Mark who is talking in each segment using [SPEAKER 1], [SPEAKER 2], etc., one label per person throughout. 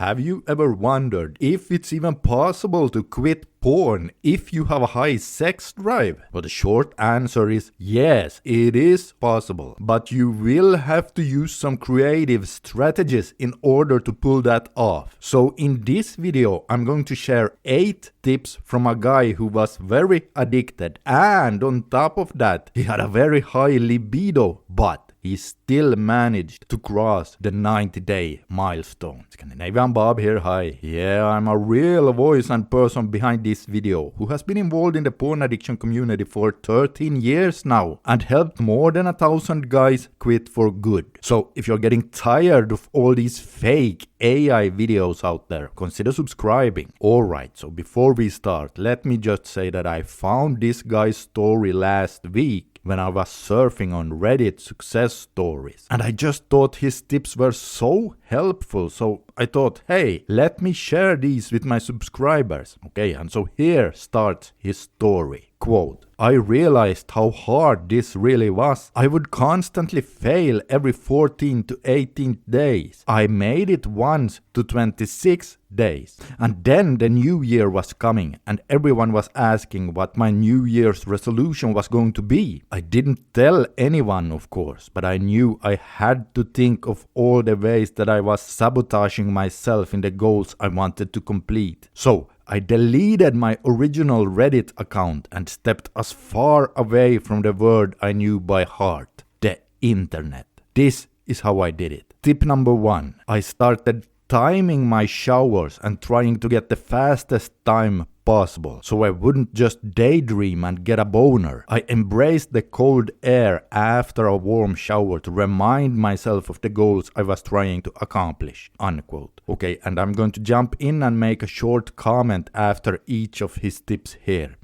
[SPEAKER 1] Have you ever wondered if it's even possible to quit porn if you have a high sex drive? Well, the short answer is yes, it is possible. But you will have to use some creative strategies in order to pull that off. So in this video, I'm going to share 8 tips from a guy who was very addicted, and on top of that, he had a very high libido, but he still managed to cross the 90-day milestone. Scandinavian Bob here, hi. Yeah, I'm a real voice and person behind this video who has been involved in the porn addiction community for 13 years now and helped more than 1,000 guys quit for good. So if you're getting tired of all these fake AI videos out there, consider subscribing. Alright, so before we start, let me just say that I found this guy's story last week when I was surfing on Reddit success stories. And I just thought his tips were so helpful, so I thought, hey, let me share these with my subscribers. Okay, and so here starts his story. Quote, I realized how hard this really was. I would constantly fail every 14 to 18 days. I made it once to 26 days. And then the new year was coming and everyone was asking what my New Year's resolution was going to be. I didn't tell anyone, of course, but I knew I had to think of all the ways that I was sabotaging myself in the goals I wanted to complete. So I deleted my original Reddit account and stepped as far away from the word I knew by heart, the internet. This is how I did it. Tip number 1. I started timing my showers and trying to get the fastest time possible, so I wouldn't just daydream and get a boner. I embraced the cold air after a warm shower to remind myself of the goals I was trying to accomplish. Unquote. Okay, and I'm going to jump in and make a short comment after each of his tips here.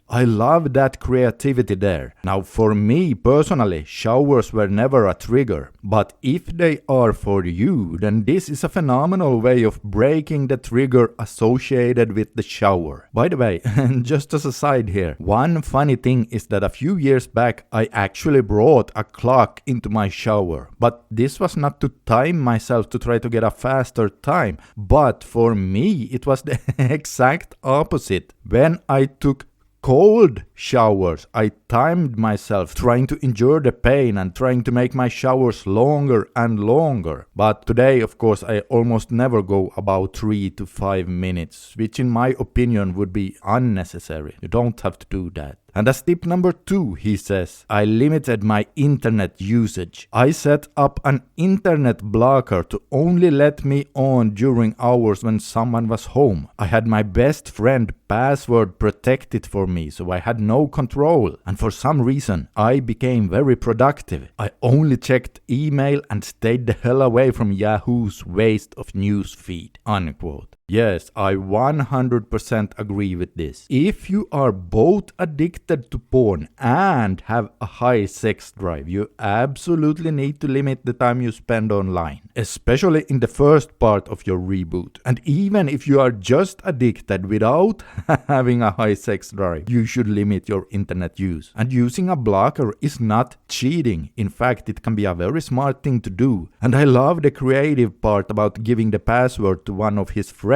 [SPEAKER 1] I love that creativity there. Now for me personally, showers were never a trigger, but if they are for you, then this is a phenomenal way of breaking the trigger associated with the shower. By the way, and just as a side here, one funny thing is that a few years back I actually brought a clock into my shower, but this was not to time myself to try to get a faster time, but for me it was the exact opposite. When I took cold showers, I timed myself trying to endure the pain and trying to make my showers longer and longer. But today, of course, I almost never go about 3 to 5 minutes, which in my opinion would be unnecessary. You don't have to do that. And as tip number 2, he says, I limited my internet usage. I set up an internet blocker to only let me on during hours when someone was home. I had my best friend password protected for me, so I had no control. And for some reason, I became very productive. I only checked email and stayed the hell away from Yahoo's waste of news feed. Unquote. Yes, I 100% agree with this. If you are both addicted to porn and have a high sex drive, you absolutely need to limit the time you spend online, especially in the first part of your reboot. And even if you are just addicted without having a high sex drive, you should limit your internet use. And using a blocker is not cheating. In fact, it can be a very smart thing to do. And I love the creative part about giving the password to one of his friends.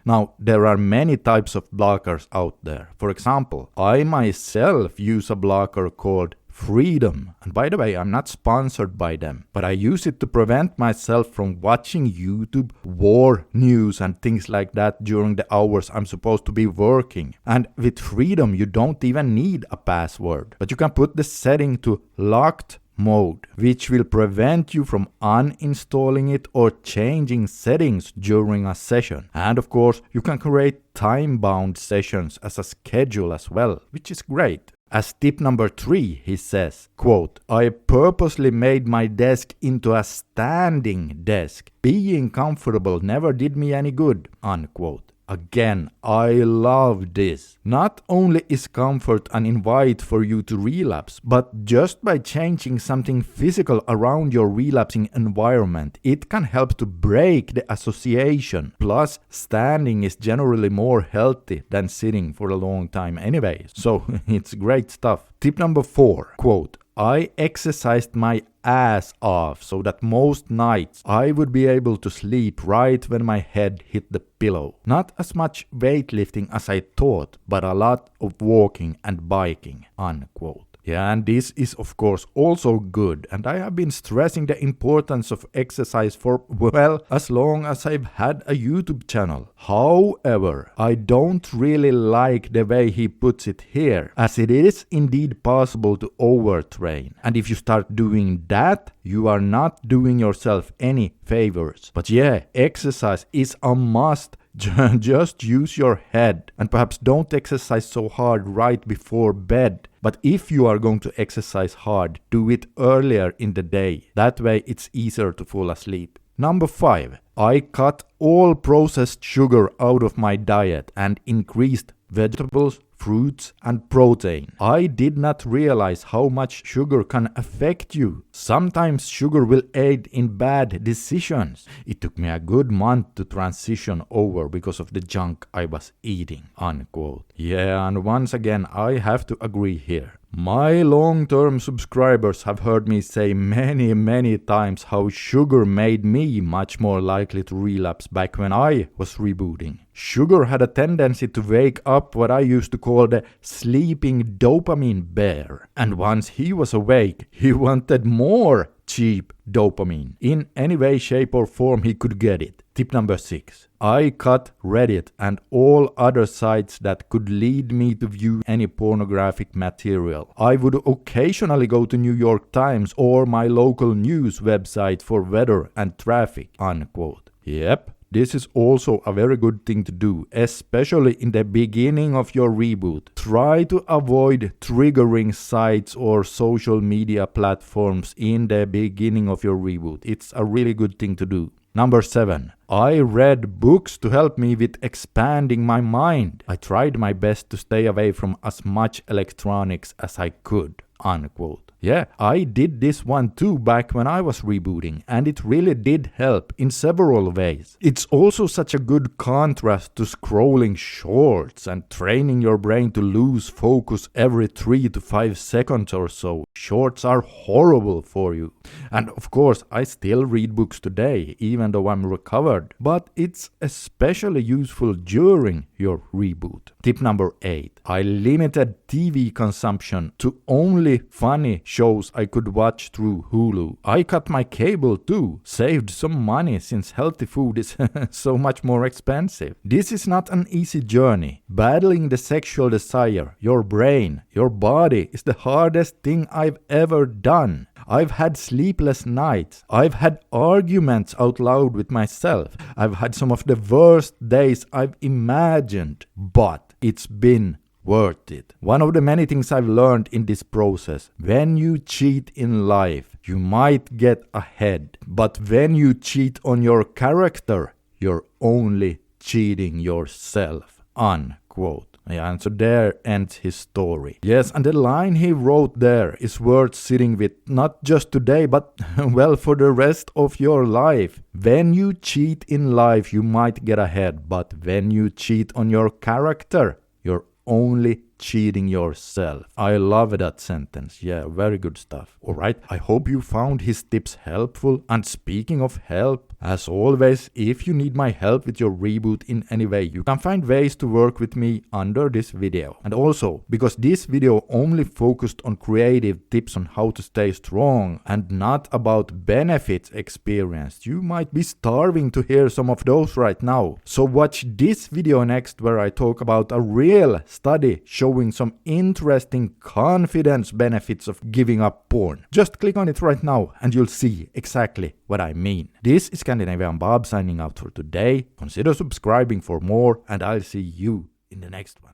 [SPEAKER 1] Now, there are many types of blockers out there. For example, I myself use a blocker called Freedom. And by the way, I'm not sponsored by them, but I use it to prevent myself from watching YouTube, war news and things like that during the hours I'm supposed to be working. And with Freedom, you don't even need a password, but you can put the setting to locked mode, which will prevent you from uninstalling it or changing settings during a session. And of course, you can create time-bound sessions as a schedule as well, which is great. As tip number 3, he says, quote, I purposely made my desk into a standing desk. Being comfortable never did me any good, unquote. Again, I love this. Not only is comfort an invite for you to relapse, but just by changing something physical around your relapsing environment, it can help to break the association. Plus, standing is generally more healthy than sitting for a long time anyway, so it's great stuff. Tip number 4, quote, I exercised my ass off so that most nights I would be able to sleep right when my head hit the pillow. Not as much weightlifting as I thought, but a lot of walking and biking." Unquote. Yeah, and this is of course also good, and I have been stressing the importance of exercise for, well, as long as I've had a YouTube channel. However, I don't really like the way he puts it here, as it is indeed possible to overtrain. And if you start doing that, you are not doing yourself any favors. But yeah, exercise is a must. Just use your head, and perhaps don't exercise so hard right before bed. But if you are going to exercise hard, do it earlier in the day. That way it's easier to fall asleep. Number 5. I cut all processed sugar out of my diet and increased vegetables, fruits, and protein. I did not realize how much sugar can affect you. Sometimes sugar will aid in bad decisions. It took me a good month to transition over because of the junk I was eating." Unquote. Yeah, and once again, I have to agree here. My long-term subscribers have heard me say many times how sugar made me much more likely to relapse back when I was rebooting. Sugar had a tendency to wake up what I used to call the sleeping dopamine bear. And once he was awake, he wanted more cheap dopamine. In any way, shape or form he could get it. Tip number 6. I cut Reddit and all other sites that could lead me to view any pornographic material. I would occasionally go to New York Times or my local news website for weather and traffic. Unquote. Yep. This is also a very good thing to do, especially in the beginning of your reboot. Try to avoid triggering sites or social media platforms in the beginning of your reboot. It's a really good thing to do. Number 7. I read books to help me with expanding my mind. I tried my best to stay away from as much electronics as I could. Unquote. Yeah, I did this one too back when I was rebooting, and it really did help in several ways. It's also such a good contrast to scrolling shorts and training your brain to lose focus every 3 to 5 seconds or so. Shorts are horrible for you. And of course, I still read books today, even though I'm recovered. But it's especially useful during your reboot. Tip number 8. I limited TV consumption to only funny shows I could watch through Hulu. I cut my cable too, saved some money since healthy food is so much more expensive. This is not an easy journey. Battling the sexual desire, your brain, your body is the hardest thing I've ever done. I've had sleepless nights. I've had arguments out loud with myself. I've had some of the worst days I've imagined, but it's been worth it. One of the many things I've learned in this process: when you cheat in life, you might get ahead. But when you cheat on your character, you're only cheating yourself. Unquote. Yeah, and so there ends his story. Yes, and the line he wrote there is worth sitting with, not just today, but well, for the rest of your life. When you cheat in life, you might get ahead, but when you cheat on your character, you're only cheating yourself. I love that sentence. Yeah, very good stuff. Alright, I hope you found his tips helpful. And speaking of help, as always, if you need my help with your reboot in any way, you can find ways to work with me under this video. And also, because this video only focused on creative tips on how to stay strong and not about benefits experienced, you might be starving to hear some of those right now. So watch this video next, where I talk about a real study showing some interesting confidence benefits of giving up porn. Just click on it right now and you'll see exactly what I mean. This is Scandinavian Bob signing out for today. Consider subscribing for more, and I'll see you in the next one.